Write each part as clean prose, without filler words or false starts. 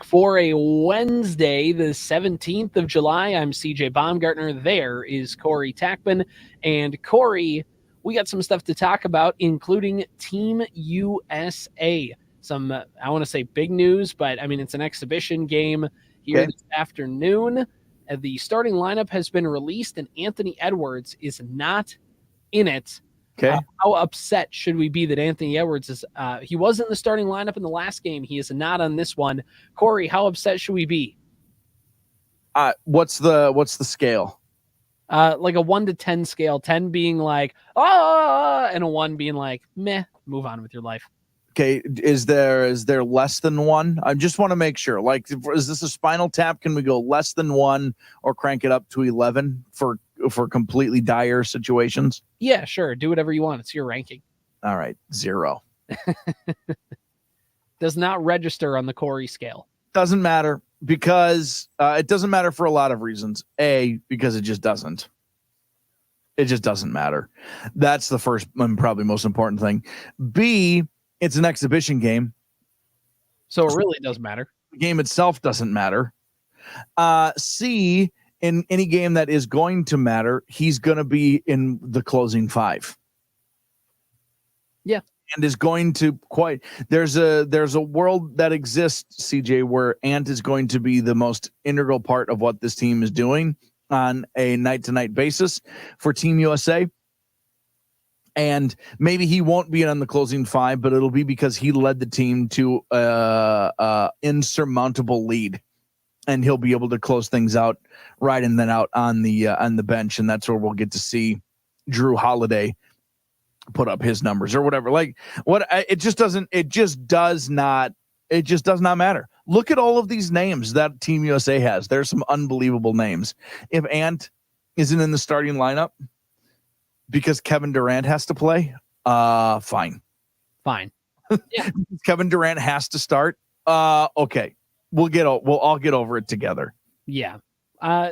For a Wednesday, the 17th of July, I'm CJ Baumgartner. There is Corey Tackman. And Corey, we got some stuff to talk about, including Team USA. Some, I want to say big news, but I mean, it's an exhibition game here this afternoon. The starting lineup has been released, and Anthony Edwards is not in it. Okay. How upset should we be that Anthony Edwards is? He was in the starting lineup in the last game. He is not on this one. Corey, how upset should we be? What's the scale? Like a 1 to 10 scale. 10 being like and a 1 being like meh. Move on with your life. Okay. Is there less than 1? I just want to make sure. Like, is this a Spinal Tap? Can we go less than 1 or crank it up to 11 for completely dire situations? Yeah, sure. Do whatever you want. It's your ranking. All right. 0. Does not register on the Corey scale. Doesn't matter because it doesn't matter for a lot of reasons. A, because it just doesn't. It just doesn't matter. That's the first and probably most important thing. B, it's an exhibition game. So it really does matter. The game itself doesn't matter. C, in any game that is going to matter, he's going to be in the closing 5. Yeah. And is going to there's a world that exists, CJ, where Ant is going to be the most integral part of what this team is doing on a night-to-night basis for Team USA. And maybe he won't be on the closing 5, but it'll be because he led the team to insurmountable lead. And he'll be able to close things out right and then out on the bench, and that's where we'll get to see Drew Holiday put up his numbers or whatever. Like it just does not matter. Look at all of these names that Team USA has. There's some unbelievable names. If Ant isn't in the starting lineup because Kevin Durant has to play, fine. Yeah. Kevin Durant has to start. Okay. We'll all get over it together. Yeah.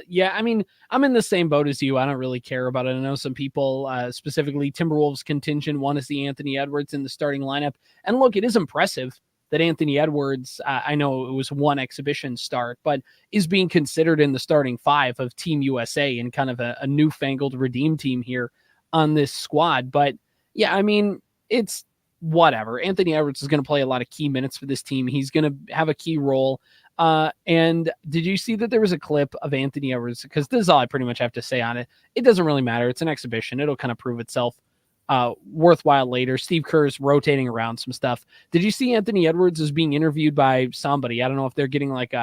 Yeah. I mean, I'm in the same boat as you. I don't really care about it. I know some people, specifically Timberwolves contingent, want to see Anthony Edwards in the starting lineup. And look, it is impressive that Anthony Edwards, I know it was one exhibition start, but is being considered in the starting 5 of Team USA and kind of a newfangled redeem team here on this squad. But yeah, I mean, it's whatever. Anthony Edwards is going to play a lot of key minutes for this team. He's going to have a key role. And did you see that there was a clip of Anthony Edwards? Because this is all I pretty much have to say on it. It doesn't really matter. It's an exhibition. It'll kind of prove itself worthwhile later. Steve Kerr's rotating around some stuff. Did you see Anthony Edwards is being interviewed by somebody? I don't know if they're getting like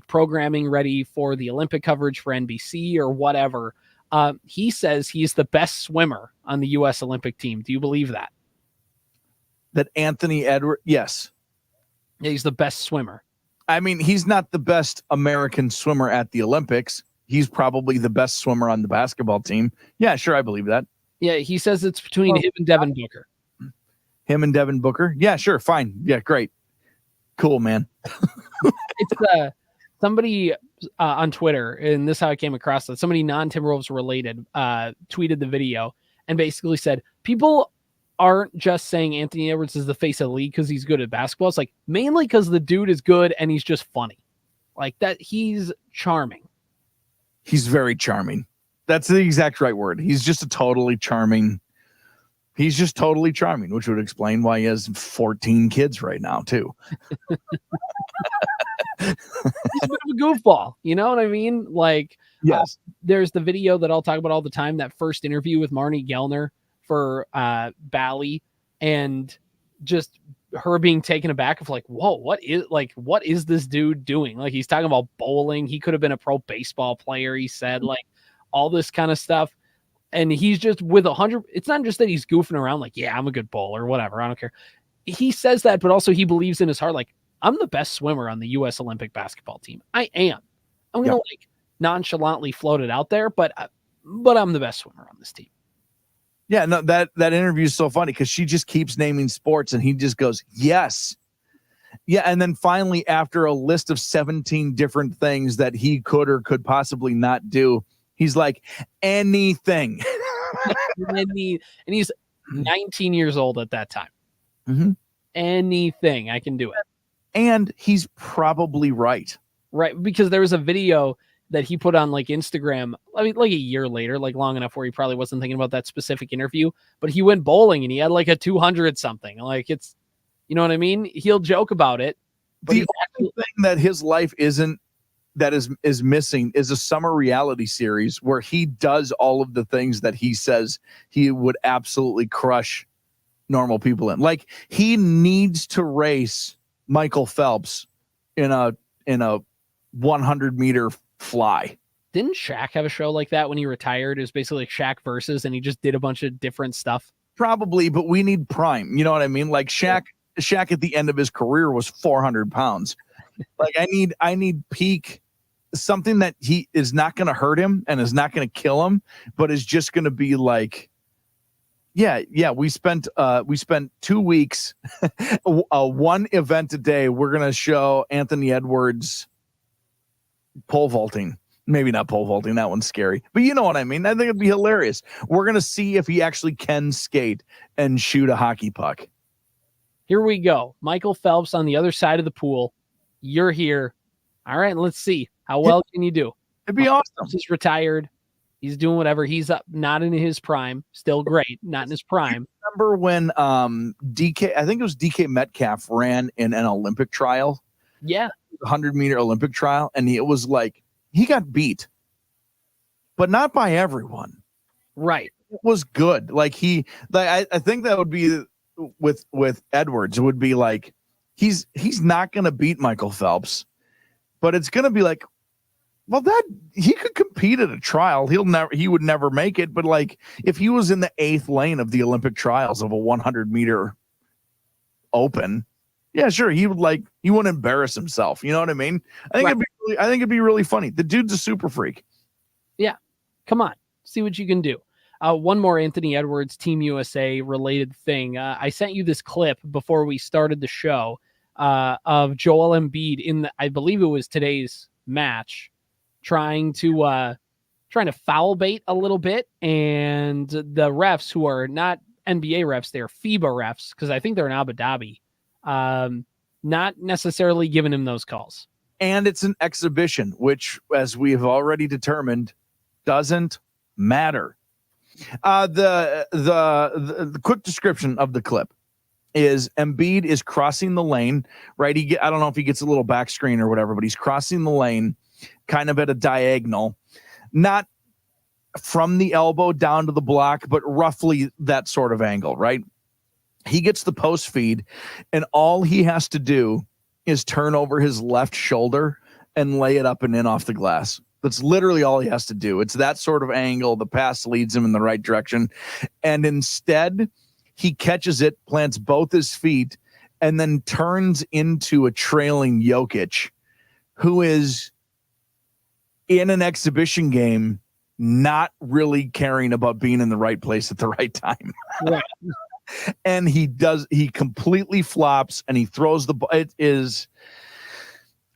programming ready for the Olympic coverage for NBC or whatever. He says he's the best swimmer on the U.S. Olympic team. Do you believe that? That Anthony Edwards, yes. Yeah, he's the best swimmer. I mean, he's not the best American swimmer at the Olympics. He's probably the best swimmer on the basketball team. Yeah, sure, I believe that. Yeah, he says it's between him and Devin Booker. Him and Devin Booker? Yeah, sure, fine. Yeah, great. Cool, man. It's somebody on Twitter, and this is how I came across it. Somebody non-Timberwolves related tweeted the video and basically said, people aren't just saying Anthony Edwards is the face of the league because he's good at basketball. It's like mainly because the dude is good and he's just funny. Like that, he's charming. He's very charming. That's the exact right word. He's just totally charming, which would explain why he has 14 kids right now, too. He's a bit of a goofball. You know what I mean? Like, yes. There's the video that I'll talk about all the time, that first interview with Marnie Gellner for Bally, and just her being taken aback of like, whoa, what is this dude doing? Like, he's talking about bowling. He could have been a pro baseball player. He said, like, all this kind of stuff. And he's just with 100. It's not just that he's goofing around like, yeah, I'm a good bowler, whatever. I don't care. He says that, but also he believes in his heart, like, I'm the best swimmer on the U.S. Olympic basketball team. I am. I'm going to like nonchalantly float it out there, but I'm the best swimmer on this team. Yeah, no, that interview is so funny because she just keeps naming sports and he just goes, yes. Yeah, and then finally, after a list of 17 different things that he could or could possibly not do, he's like, anything. And he's 19 years old at that time. Mm-hmm. Anything, I can do it. And he's probably right. Right. Because there was a video that he put on like Instagram, I mean, like a year later, like long enough where he probably wasn't thinking about that specific interview, but he went bowling and he had like a 200 something. Like it's, you know what I mean? He'll joke about it. But the only thing that his life isn't, that is missing, is a summer reality series where he does all of the things that he says he would absolutely crush normal people in. Like, he needs to race Michael Phelps in a 100-meter fly. Didn't Shaq have a show like that when he retired? It was basically like Shaq versus, and he just did a bunch of different stuff. Probably, but we need prime. You know what I mean? Like Shaq at the end of his career was 400 pounds. Like I need peak, something that he is not going to hurt him and is not going to kill him, but is just going to be like, yeah. We spent 2 weeks, one event a day. We're going to show Anthony Edwards pole vaulting. Maybe not pole vaulting. That one's scary, but you know what I mean? I think it'd be hilarious. We're going to see if he actually can skate and shoot a hockey puck. Here we go. Michael Phelps on the other side of the pool. You're here. All right, let's see. How well can you do? It'd be awesome. Phelps is retired. He's doing whatever. He's up, not in his prime. Still great. Not in his prime. Remember when DK, I think it was DK Metcalf, ran in an Olympic trial? Yeah. 100-meter Olympic trial. And it was like, he got beat, but not by everyone. Right. It was good. Like I think that would be with Edwards. It would be like, he's not going to beat Michael Phelps, but it's going to be like, well, that he could compete at a trial. He would never make it. But like, if he was in the 8th lane of the Olympic trials of a 100-meter open, yeah, sure. He wouldn't embarrass himself. You know what I mean? I think it'd be really funny. The dude's a super freak. Yeah. Come on. See what you can do. One more Anthony Edwards Team USA related thing. I sent you this clip before we started the show of Joel Embiid I believe it was today's match, trying to foul bait a little bit, and the refs, who are not NBA refs, they're FIBA refs, because I think they're in Abu Dhabi, not necessarily giving him those calls. And it's an exhibition, which, as we have already determined, doesn't matter. The quick description of the clip is Embiid is crossing the lane, right? I don't know if he gets a little back screen or whatever, but he's crossing the lane kind of at a diagonal, not from the elbow down to the block, but roughly that sort of angle, right? He gets the post feed, and all he has to do is turn over his left shoulder and lay it up and in off the glass. That's literally all he has to do. It's that sort of angle. The pass leads him in the right direction. And instead, he catches it, plants both his feet, and then turns into a trailing Jokic, who is in an exhibition game, not really caring about being in the right place at the right time. Right. And he completely flops, and he throws the ball. It is,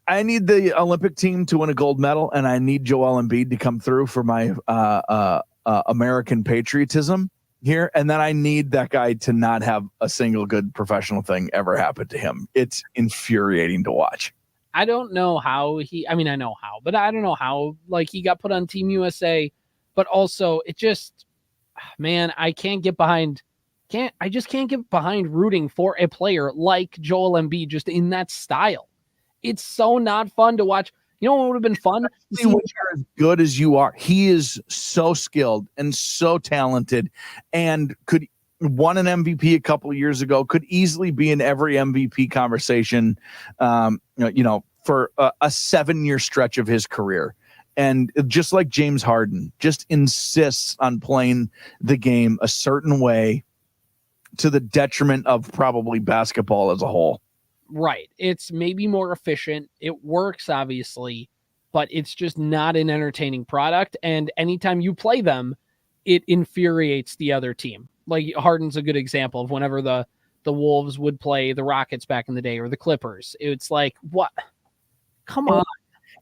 I need the Olympic team to win a gold medal, and I need Joel Embiid to come through for my American patriotism here. And then I need that guy to not have a single good professional thing ever happen to him. It's infuriating to watch. I don't know how I know how, but I don't know how, like, he got put on Team USA, but also it just, man, I just can't get behind rooting for a player like Joel Embiid just in that style. It's so not fun to watch. You know what would have been fun? See, when you're as good as you are, he is so skilled and so talented, and won an MVP a couple of years ago, could easily be in every MVP conversation, for a 7-year stretch of his career. And just like James Harden, just insists on playing the game a certain way to the detriment of probably basketball as a whole. Right. It's maybe more efficient. It works, obviously, but it's just not an entertaining product. And anytime you play them, it infuriates the other team. Like, Harden's a good example of whenever the Wolves would play the Rockets back in the day, or the Clippers. It's like, what? Come on.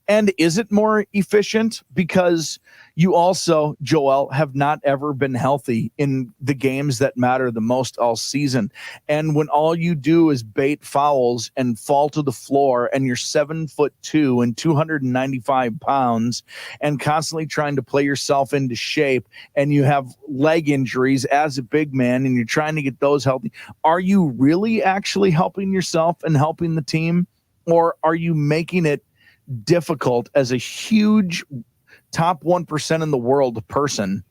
And is it more efficient? Because you also, Joel, have not ever been healthy in the games that matter the most all season. And when all you do is bait fouls and fall to the floor, and you're 7'2" and 295 pounds and constantly trying to play yourself into shape, and you have leg injuries as a big man and you're trying to get those healthy, are you really actually helping yourself and helping the team? Or are you making it difficult as a huge top 1% in the world person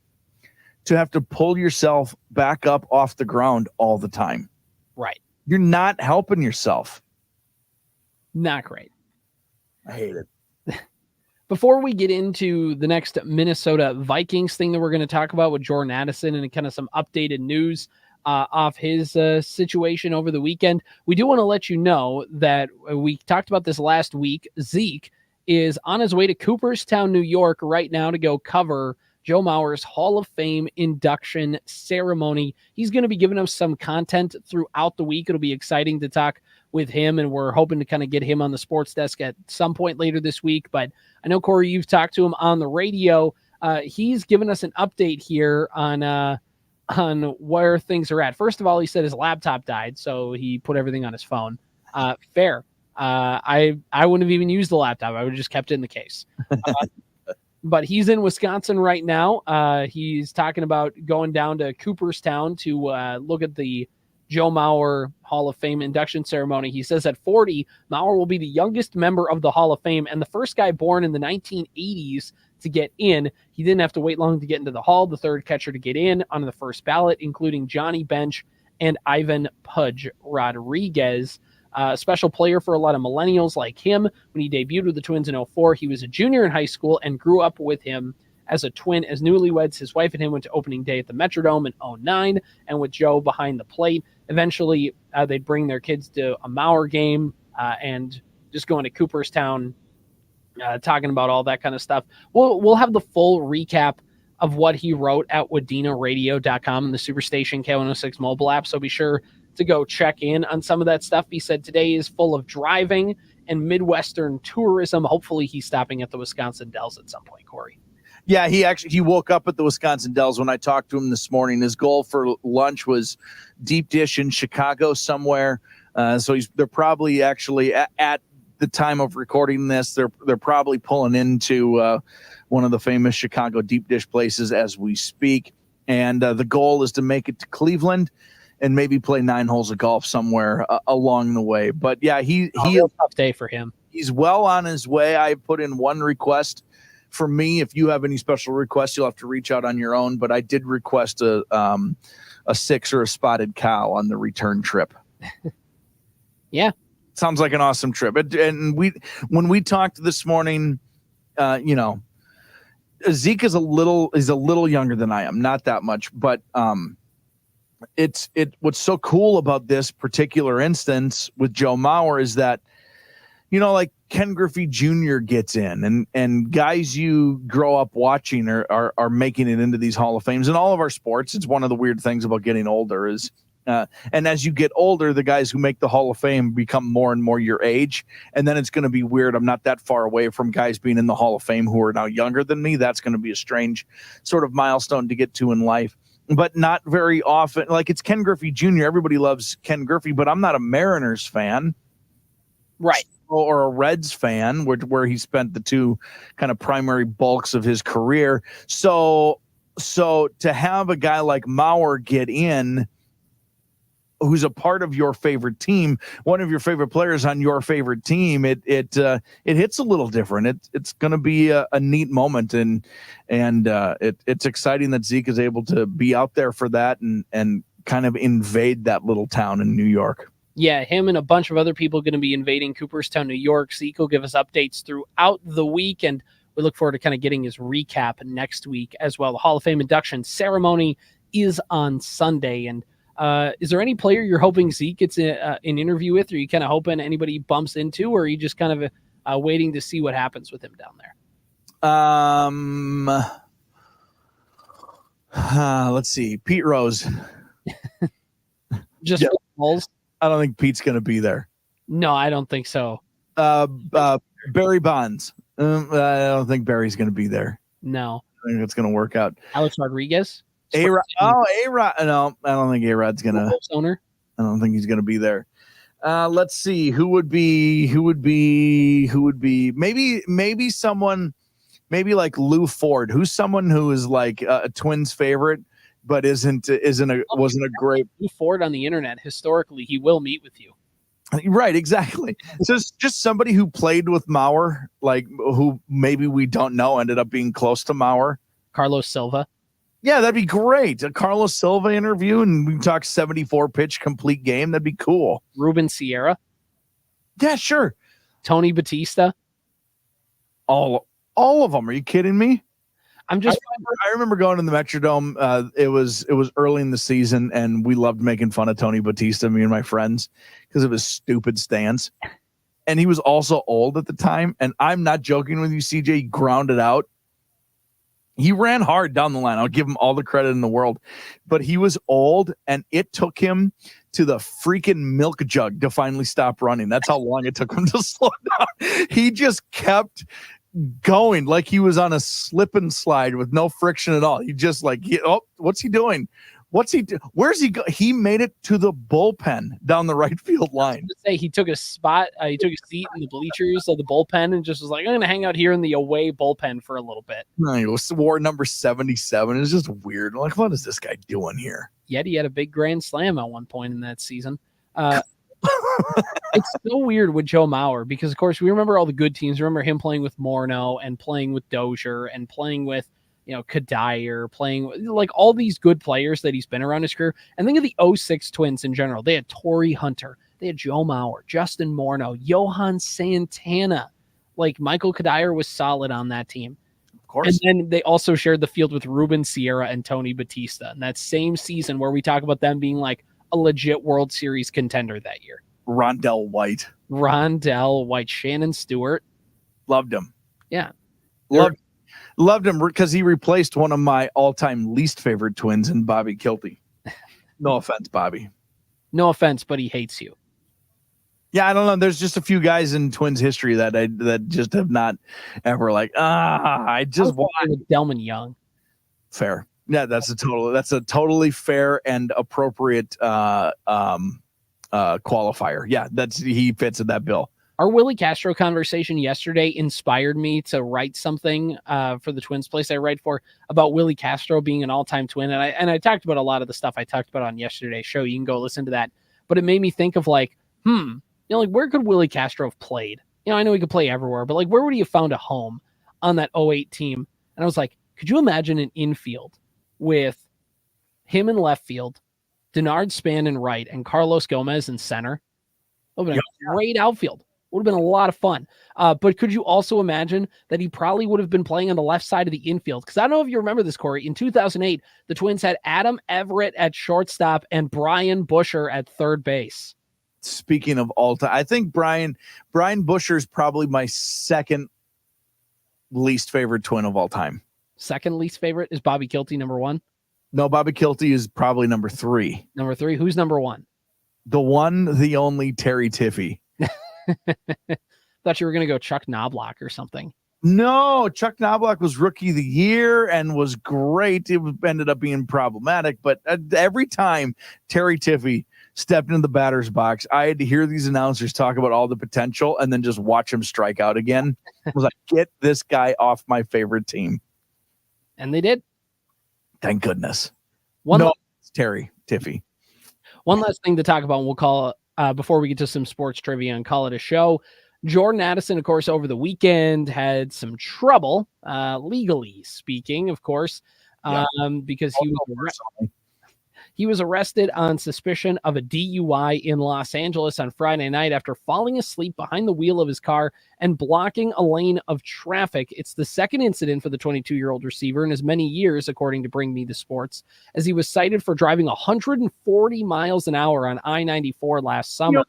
to have to pull yourself back up off the ground all the time? Right. You're not helping yourself. Not great. I hate it. Before we get into the next Minnesota Vikings thing that we're going to talk about with Jordan Addison and kind of some updated news off his situation over the weekend, we do want to let you know that we talked about this last week. Zeke is on his way to Cooperstown, New York right now to go cover Joe Mauer's Hall of Fame induction ceremony. He's going to be giving us some content throughout the week. It'll be exciting to talk with him, and we're hoping to kind of get him on the sports desk at some point later this week. But I know, Corey, you've talked to him on the radio. He's given us an update here on where things are at. First of all, he said his laptop died, so he put everything on his phone. Fair. I wouldn't have even used the laptop. I would have just kept it in the case. But he's in Wisconsin right now. He's talking about going down to Cooperstown to look at the Joe Mauer Hall of Fame induction ceremony. He says at 40, Mauer will be the youngest member of the Hall of Fame and the first guy born in the 1980s to get in. He didn't have to wait long to get into the Hall, the third catcher to get in on the first ballot, including Johnny Bench and Ivan Pudge Rodriguez. Special player for a lot of millennials like him. When he debuted with the Twins in 2004, he was a junior in high school and grew up with him as a twin. As newlyweds, his wife and him went to opening day at the Metrodome in 2009, and with Joe behind the plate. Eventually, they'd bring their kids to a Mauer game and just going to Cooperstown, talking about all that kind of stuff. We'll have the full recap of what he wrote at WadenaRadio.com and the Superstation K106 mobile app, so be sure to go check in on some of that stuff. He said today is full of driving and Midwestern tourism. Hopefully he's stopping at the Wisconsin Dells at some point, Corey. Yeah, he woke up at the Wisconsin Dells when I talked to him this morning. His goal for lunch was deep dish in Chicago somewhere. So they're probably actually at the time of recording this, they're probably pulling into one of the famous Chicago deep dish places as we speak. And the goal is to make it to Cleveland and maybe play 9 holes of golf somewhere along the way. But yeah, he a tough day for him. He's well on his way. I put in one request for me. If you have any special requests, you'll have to reach out on your own. But I did request a 6 or a spotted cow on the return trip. Yeah, sounds like an awesome trip. And when we talked this morning, Zeke is a little younger than I am, not that much, but what's so cool about this particular instance with Joe Mauer is that, like Ken Griffey Jr. gets in and guys you grow up watching are making it into these Hall of Fames in all of our sports. It's one of the weird things about getting older is, and as you get older, the guys who make the Hall of Fame become more and more your age. And then it's going to be weird. I'm not that far away from guys being in the Hall of Fame who are now younger than me. That's going to be a strange sort of milestone to get to in life. But not very often. Like, it's Ken Griffey Jr. Everybody loves Ken Griffey, but I'm not a Mariners fan. Right. Or a Reds fan, where he spent the two kind of primary bulks of his career. So to have a guy like Mauer get in, who's a part of your favorite team, one of your favorite players on your favorite team, it hits a little different. It's going to be a neat moment, and it's exciting that Zeke is able to be out there for that and kind of invade that little town in New York. Yeah, him and a bunch of other people going to be invading Cooperstown, New York. Zeke will give us updates throughout the week, and we look forward to kind of getting his recap next week as well. The Hall of Fame induction ceremony is on Sunday, and is there any player you're hoping Zeke gets an interview with, or are you kind of hoping anybody he bumps into, or are you just kind of waiting to see what happens with him down there? Let's see. Pete Rose. Just balls. I don't think Pete's going to be there. No, I don't think so. Barry Bonds. I don't think Barry's going to be there. No. I think it's going to work out. Alex Rodriguez? A-Rod. Oh, A-Rod. No, I don't think A-Rod's going to. Owner? I don't think he's going to be there. Let's see. Who would be? Maybe someone, maybe like Lou Ford, who's someone who is like a Twins favorite, but wasn't a great. Lou Ford on the internet. Historically, he will meet with you. Right, exactly. So it's just somebody who played with Mauer, like who maybe we don't know, ended up being close to Mauer. Carlos Silva. Yeah, that'd be great. A Carlos Silva interview, and we can talk 74 pitch complete game. That'd be cool. Ruben Sierra. Yeah, sure. Tony Batista. All of them. Are you kidding me? I remember going to the Metrodome. It was early in the season, and we loved making fun of Tony Batista, me and my friends, because of his stupid stance. And he was also old at the time. And I'm not joking with you, CJ. He grounded out. He ran hard down the line. I'll give him all the credit in the world. But he was old, and it took him to the freaking milk jug to finally stop running. That's how long it took him to slow down. He just kept going like he was on a slip and slide with no friction at all. He just what's he doing? Where's he go? He made it to the bullpen down the right field line. Say he took a spot. He took a seat in the bleachers of the bullpen and just was like, I'm going to hang out here in the away bullpen for a little bit. No, he wore number 77. It's just weird. Like, what is this guy doing here? Yet he had a big grand slam at one point in that season. It's so weird with Joe Mauer because, of course, we remember all the good teams. Remember him playing with Morneau and playing with Dozier and playing with, Kadire, playing with, like, all these good players that he's been around his career. And think of the 06 Twins in general. They had Torrey Hunter. They had Joe Mauer, Justin Morneau, Johan Santana. Like, Michael Kadire was solid on that team. Of course. And then they also shared the field with Ruben Sierra and Tony Batista. And that same season where we talk about them being like a legit World Series contender that year. Rondell White, Shannon Stewart. Loved him. Yeah. Loved him because he replaced one of my all-time least favorite Twins in Bobby Kilty. No offense, Bobby. No offense, but he hates you. Yeah, I don't know. There's just a few guys in Twins history that just have not ever I just want Delman Young. Fair. Yeah, that's a totally fair and appropriate qualifier. Yeah, he fits in that bill. Our Willie Castro conversation yesterday inspired me to write something for the Twins place I write for about Willie Castro being an all-time Twin. And I talked about a lot of the stuff I talked about on yesterday's show. You can go listen to that. But it made me think of where could Willie Castro have played? I know he could play everywhere, but where would he have found a home on that 08 team? And I was like, could you imagine an infield with him in left field, Denard Span in right, and Carlos Gomez in center? That would have been a great outfield. Would have been a lot of fun. But could you also imagine that he probably would have been playing on the left side of the infield? Because I don't know if you remember this, Corey. In 2008, the Twins had Adam Everett at shortstop and Brian Busher at third base. Speaking of all time, I think Brian Busher is probably my second least favorite Twin of all time. Second least favorite is Bobby Kilty, number one? No, Bobby Kilty is probably number 3. Number 3? Who's number 1? The one, the only Terry Tiffey. Thought you were going to go Chuck Knobloch or something. No, Chuck Knobloch was rookie of the year and was great. It ended up being problematic, but every time Terry Tiffey stepped into the batter's box, I had to hear these announcers talk about all the potential and then just watch him strike out again. I was like, get this guy off my favorite team. And they did. Thank goodness. It's Terry Tiffey. One last thing to talk about, and we'll call it, before we get to some sports trivia and call it a show. Jordan Addison, of course, over the weekend had some trouble, legally speaking, of course, because he was arrested on suspicion of a DUI in Los Angeles on Friday night after falling asleep behind the wheel of his car and blocking a lane of traffic. It's the second incident for the 22-year-old receiver in as many years, according to Bring Me the Sports, as he was cited for driving 140 miles an hour on I-94 last summer.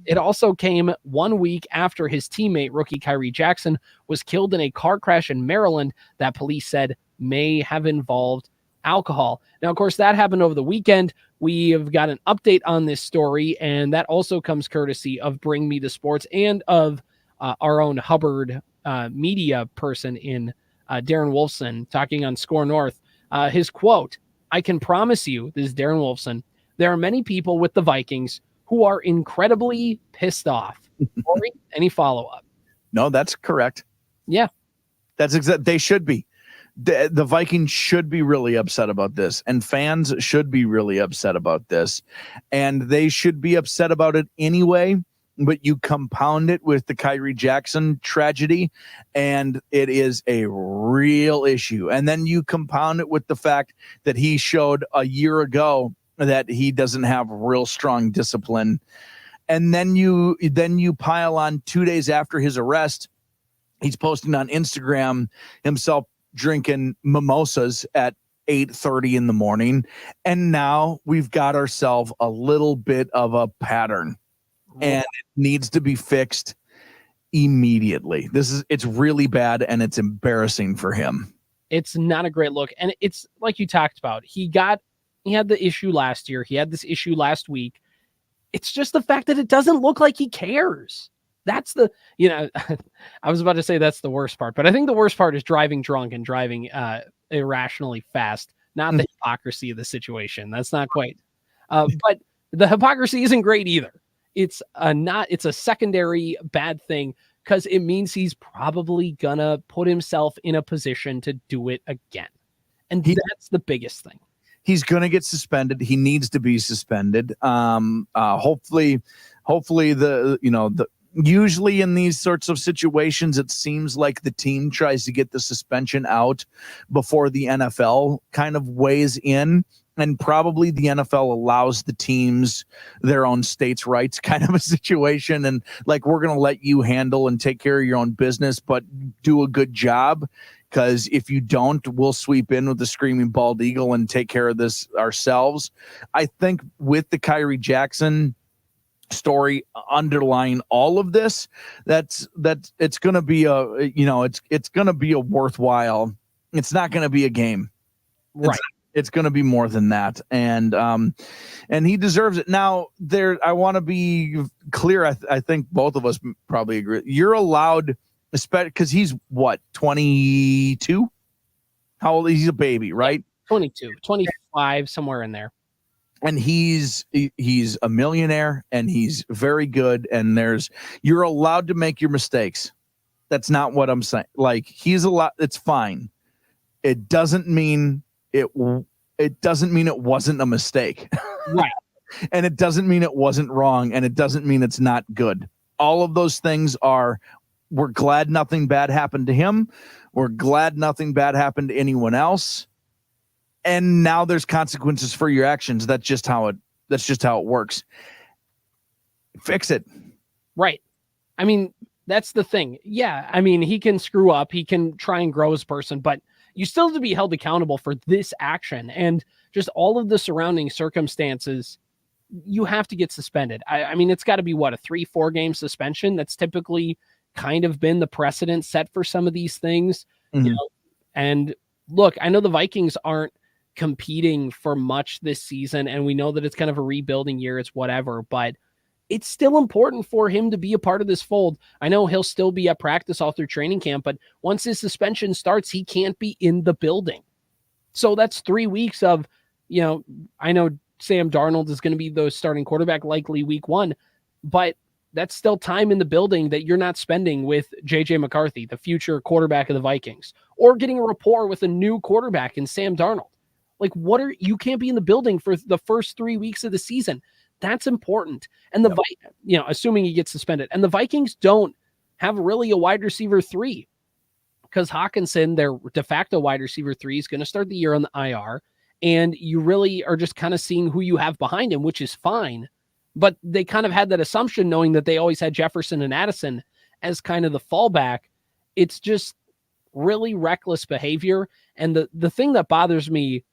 It also came 1 week after his teammate, rookie Kyrie Jackson, was killed in a car crash in Maryland that police said may have involved alcohol. Now, of course, that happened over the weekend. We have got an update on this story, and that also comes courtesy of Bring Me the Sports and of our own Hubbard media person in Darren Wolfson talking on Score North. His quote, "I can promise you," this is Darren Wolfson, "there are many people with the Vikings who are incredibly pissed off." Corey, any follow-up? No, that's correct. Yeah. That's exact. They should be. The Vikings should be really upset about this, and fans should be really upset about this, and they should be upset about it anyway. But you compound it with the Kyrie Jackson tragedy, and it is a real issue. And then you compound it with the fact that he showed a year ago that he doesn't have real strong discipline. And then you pile on 2 days after his arrest, he's posting on Instagram himself drinking mimosas at 8:30 in the morning. And now we've got ourselves a little bit of a pattern. And it needs to be fixed immediately. It's really bad, and it's embarrassing for him. It's not a great look. And it's like you talked about. He had the issue last year. He had this issue last week. It's just the fact that it doesn't look like he cares. That's the, I was about to say that's the worst part, but I think the worst part is driving drunk and driving irrationally fast, not the hypocrisy of the situation. That's not quite. But the hypocrisy isn't great either. It's a secondary bad thing because it means he's probably gonna put himself in a position to do it again. And that's the biggest thing. He's going to get suspended. He needs to be suspended. Hopefully usually in these sorts of situations, it seems like the team tries to get the suspension out before the NFL kind of weighs in. And probably the NFL allows the teams their own states' rights kind of a situation. And like, we're going to let you handle and take care of your own business, but do a good job. Because if you don't, we'll sweep in with the screaming bald eagle and take care of this ourselves. I think with the Kyrie Jackson story underlying all of this, that's it's going to be it's going to be a worthwhile. It's not going to be a game, right? It's going to be more than that, and he deserves it. Now, I want to be clear. I think both of us probably agree. You're allowed, because he's what, 22? How old? He's a baby, right? 22, 25, somewhere in there. And he's a millionaire, and he's very good. And you're allowed to make your mistakes. That's not what I'm saying. Like, he's allowed. It's fine. It doesn't mean it wasn't a mistake. Right. And it doesn't mean it wasn't wrong, and it doesn't mean it's not good. All of those things we're glad nothing bad happened to him. We're glad nothing bad happened to anyone else. And now there's consequences for your actions. That's just how it works. Fix it. Right. I mean, that's the thing. Yeah. I mean, he can screw up. He can try and grow as a person, but you still have to be held accountable for this action and just all of the surrounding circumstances. You have to get suspended. I mean, it's got to be what, a 3-4 game suspension. That's typically kind of been the precedent set for some of these things. Mm-hmm. And look, I know the Vikings aren't competing for much this season, and we know that it's kind of a rebuilding year. It's whatever, but it's still important for him to be a part of this fold. I know he'll still be at practice all through training camp, but once his suspension starts, he can't be in the building. So that's 3 weeks of, I know Sam Darnold is going to be the starting quarterback likely week 1, but that's still time in the building that you're not spending with JJ McCarthy, the future quarterback of the Vikings, or getting a rapport with a new quarterback in Sam Darnold. Like, you can't be in the building for the first 3 weeks of the season. That's important. And assuming he gets suspended, and the Vikings don't have really a wide receiver 3, because Hawkinson, their de facto wide receiver 3, is going to start the year on the IR. And you really are just kind of seeing who you have behind him, which is fine. But they kind of had that assumption, knowing that they always had Jefferson and Addison as kind of the fallback. It's just really reckless behavior. And the thing that bothers me,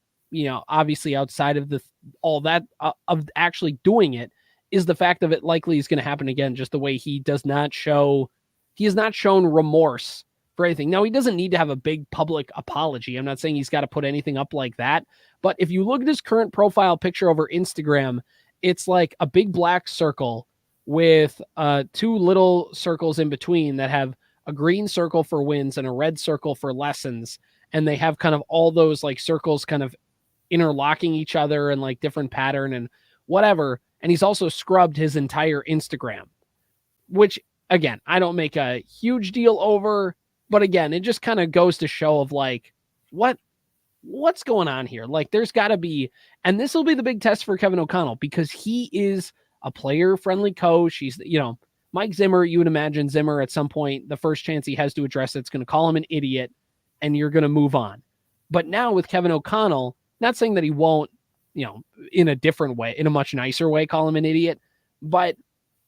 obviously outside of all that of actually doing it, is the fact of it likely is going to happen again, just the way he has not shown remorse for anything. Now, he doesn't need to have a big public apology. I'm not saying he's got to put anything up like that, but if you look at his current profile picture over Instagram, it's like a big black circle with two little circles in between that have a green circle for wins and a red circle for lessons. And they have kind of all those like circles kind of interlocking each other and like different pattern and whatever. And he's also scrubbed his entire Instagram, which again, I don't make a huge deal over, but again, it just kind of goes to show of like, what's going on here? Like there's gotta be, and this will be the big test for Kevin O'Connell because he is a player friendly coach. He's, Mike Zimmer, you would imagine Zimmer at some point, the first chance he has to address it's going to call him an idiot and you're going to move on. But now with Kevin O'Connell, not saying that he won't, in a different way, in a much nicer way, call him an idiot, but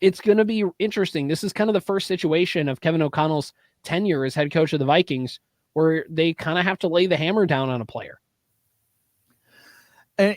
it's going to be interesting. This is kind of the first situation of Kevin O'Connell's tenure as head coach of the Vikings where they kind of have to lay the hammer down on a player. And,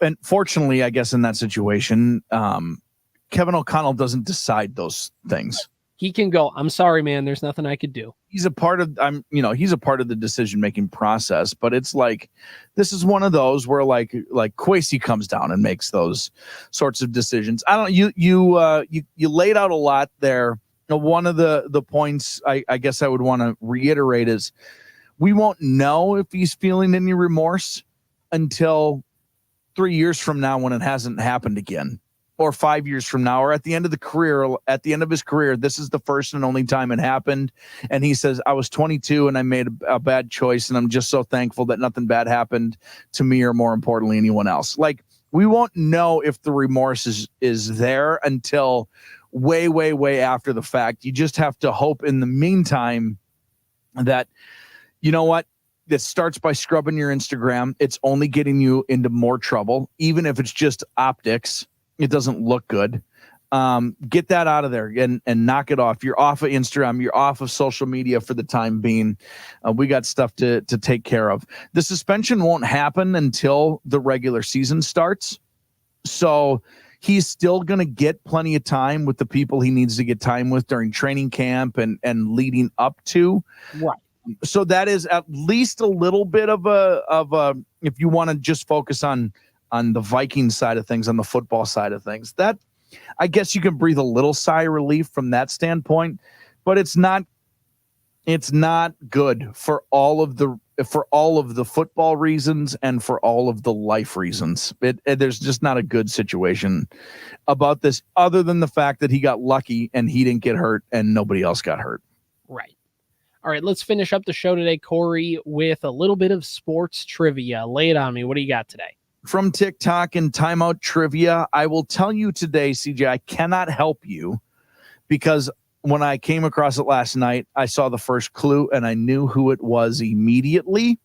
and fortunately, I guess in that situation, Kevin O'Connell doesn't decide those things. He can go, I'm sorry, man, there's nothing I could do. He's a part of, he's a part of the decision-making process, but it's like, this is one of those where like Kwesi comes down and makes those sorts of decisions. I don't, you laid out a lot there. One of the points I guess I would want to reiterate is we won't know if he's feeling any remorse until 3 years from now when it hasn't happened again, or 5 years from now, or at the end of his career, this is the first and only time it happened. And he says, I was 22 and I made a bad choice. And I'm just so thankful that nothing bad happened to me or more importantly, anyone else. Like we won't know if the remorse is there until way, way, way after the fact. You just have to hope in the meantime that, you know what? This starts by scrubbing your Instagram. It's only getting you into more trouble, even if it's just optics. It doesn't look good. Get that out of there and knock it off. You're off of Instagram. You're off of social media for the time being. We got stuff to take care of. The suspension won't happen until the regular season starts. So he's still going to get plenty of time with the people he needs to get time with during training camp and leading up to. Right. So that is at least a little bit of a if you want to just focus on the Viking side of things, on the football side of things, that I guess you can breathe a little sigh of relief from that standpoint, but it's not good for all of the football reasons and for all of the life reasons. There's just not a good situation about this other than the fact that he got lucky and he didn't get hurt and nobody else got hurt. Right. All right, let's finish up the show today, Corey, with a little bit of sports trivia. Lay it on me. What do you got today? From TikTok and Timeout Trivia, I will tell you today, CJ, I cannot help you because when I came across it last night, I saw the first clue and I knew who it was immediately.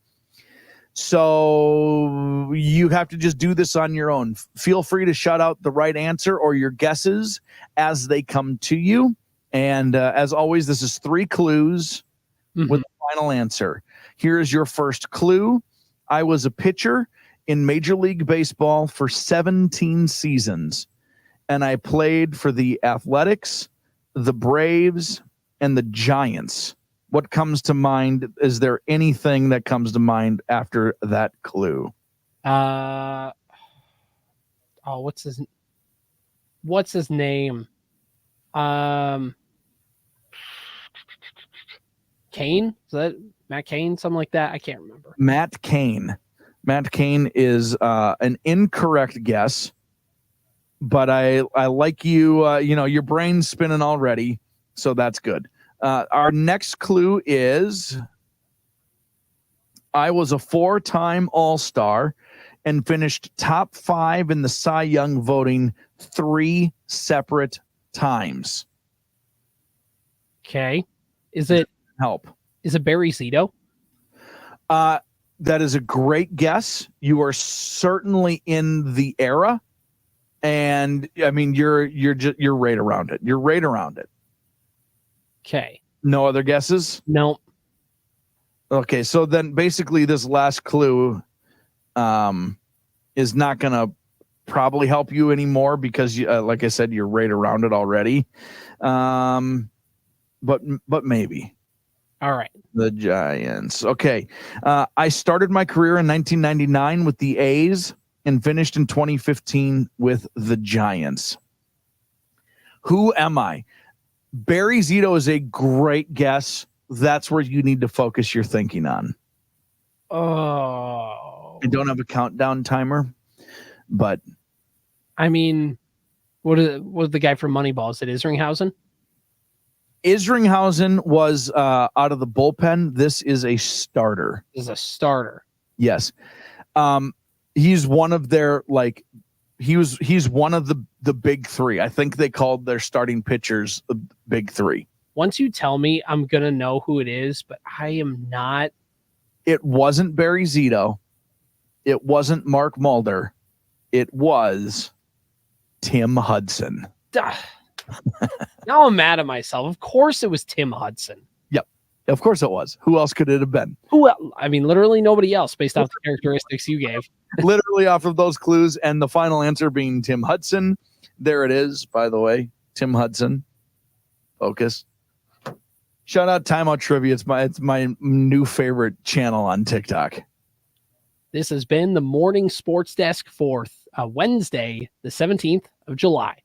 So you have to just do this on your own. Feel free to shout out the right answer or your guesses as they come to you. And as always, this is 3 clues with the final answer. Here is your first clue. I was a pitcher in Major League Baseball for 17 seasons, and I played for the Athletics, the Braves, and the Giants. What comes to mind? Is there anything that comes to mind after that clue? What's his name? Kane? Is that Matt Kane? Something like that? I can't remember. Matt Kane. Matt Kane is an incorrect guess, but I like you. Your brain's spinning already, so that's good. Our next clue is I was a 4-time All-Star and finished top 5 in the Cy Young voting 3 separate times. Okay. Is it Barry Zito? That is a great guess. You are certainly in the era, and I mean you're right around it. You're right around it. Okay. No other guesses? No. Okay, so then basically this last clue is not going to probably help you anymore because like I said, you're right around it already. But maybe. All right. The Giants. Okay. I started my career in 1999 with the A's and finished in 2015 with the Giants. Who am I? Barry Zito is a great guess. That's where you need to focus your thinking on. Oh. I don't have a countdown timer, but I mean, what was the guy from Moneyball? Is it Isringhausen? Isringhausen was out of the bullpen. This is a starter. Is a starter. Yes. He's one of their he's one of the big three. I think they called their starting pitchers the big three. Once you tell me, I'm gonna know who it is, but I am not. It wasn't Barry Zito. It wasn't Mark Mulder. It was Tim Hudson. Now I'm mad at myself. Of course it was Tim Hudson. Yep. Of course it was. Who else could it have been? Who else? I mean, literally nobody else based off the characteristics you gave. Literally off of those clues, and the final answer being Tim Hudson. There it is, by the way. Tim Hudson. Focus. Shout out Timeout Trivia. It's my new favorite channel on TikTok. This has been the Morning Sports Desk for Wednesday, the 17th of July.